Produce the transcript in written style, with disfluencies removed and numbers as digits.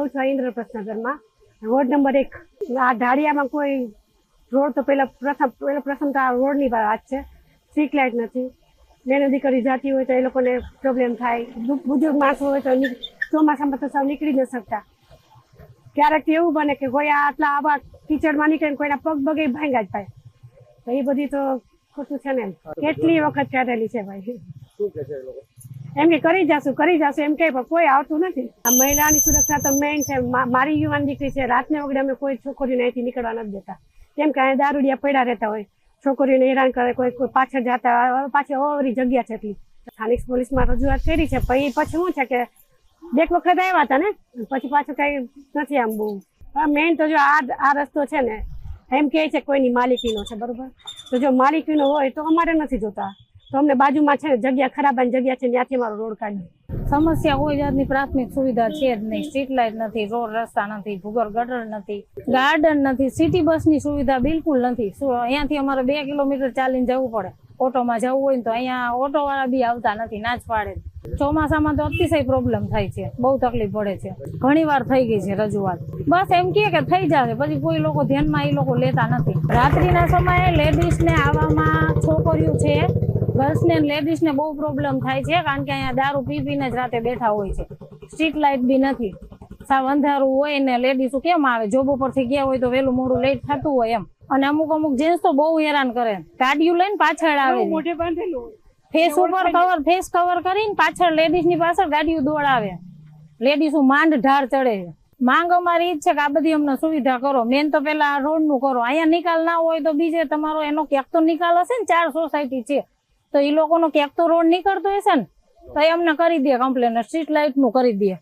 રહું છું ઇન્દ્રપ્રસ્થનગરમાં, ward number 1. આ ઢાળિયામાં કોઈ રોડ તો પ્રથમ તો આ રોડની વાત છે. સ્ટ્રીટ લાઇટ નથી. બેનો દીકરી જાતી હોય તો એ લોકોને પ્રોબ્લેમ થાય. બુજુર્ગ માણસો હોય તો ચોમાસામાં તો સાવ નીકળી ન શકતા. ક્યારેક એવું બને કે કોઈ આટલા આવા કીચડમાં નીકળે કોઈના પગ બગે ભાંગા જ પાય. તો એ બધી તો ખોટું છે ને. કેટલી વખત કરેલી છે ભાઈ. એમ કે કરી જશું એમ કે કોઈ આવતું નથી. આ મહિલાની સુરક્ષા તો મેઇન છે. મારી યુવાન દીકરી છે, રાતને વગડે અમે કોઈ છોકરીને અહીંથી નીકળવા નથી દેતા. કેમ કે અહીંયા દારૂડિયા પડ્યા રહેતા હોય, છોકરીઓને હેરાન કરે, કોઈ પાછળ જતા પાછી અવરી જગ્યા છે એટલી. સ્થાનિક પોલીસમાં રજૂઆત કરી છે, પછી શું છે કે 2 વખત આવ્યા હતા ને, પછી પાછું કઈ નથી આમ બહુ. મેઇન તો જો આ રસ્તો છે ને એમ કે છે કોઈની માલિકીનો છે, બરોબર? તો જો માલિકીનો હોય તો અમારે નથી જોતા, તો અમને બાજુમાં છે જગ્યા ખરાબ જગ્યા છે ત્યાંથી અમારો રોડ કાઢી. સમસ્યા કોઈ જાતની પ્રાથમિક સુવિધા છે જ નહીં. સ્ટ્રીટ લાઇટ નથી, રોડ રસ્તા નથી, ભૂગર્ભ ગટર નથી, ગાર્ડન નથી, સિટી બસની સુવિધા બિલકુલ નથી. અહીંયાથી અમારે 2 કિલોમીટર ચાલીને જવું પડે. ઓટોમાં જવું હોય ને તો અહીંયા ઓટો વાળા બી આવતા નથી, ના જ પાડે. ચોમાસામાં તો અતિશય પ્રોબ્લેમ થાય છે, બહુ તકલીફ પડે છે. ઘણી વાર થઈ ગઈ છે રજૂઆત, બસ એમ કે થઈ જશે, પછી કોઈ લોકો ધ્યાનમાં એ લોકો લેતા નથી. રાત્રિના સમયે લેડીઝને આવવામાં છોકરીઓ છે, ગર્લ્સને લેડીઝને બહુ પ્રોબ્લેમ થાય છે, કારણ કે અહીંયા દારૂ પીને જ રાતે બેઠા હોય છે. સ્ટ્રીટ લાઇટ બી નથી, સાવ અંધારું હોય ને લેડીઝો કેમ આવે? જોબ ઉપરથી ગયા હોય તો વહેલું મોડું લેટ થતું હોય એમ. અને અમુક જેન્ટ્સ તો બહુ હેરાન કરે, ગાડીઓ લઈને પાછળ આવે, મોઢે બાંધેલું ફેસ ઉપર ફેસ કવર કરીને પાછળ લેડીઝની પાછળ ગાડીઓ દોડાવે. લેડીઝો માંડ ઢાળ ચડે છે. માંગ અમારી ઈ જ છે કે આ બધી અમને સુવિધા કરો. મેન તો પેલા આ રોડ નું કરો. અહીંયા નિકાલ ના હોય તો બીજે તમારો એનો ક્યાંક તો નિકાલ હશે ને. 4 સોસાયટી છે તો એ લોકોનો ક્યાંક તો રોડ નીકળતો હશે ને, તો એ અમને કરી દે કમ્પ્લેન. સ્ટ્રીટ લાઇટ નું કરી દે.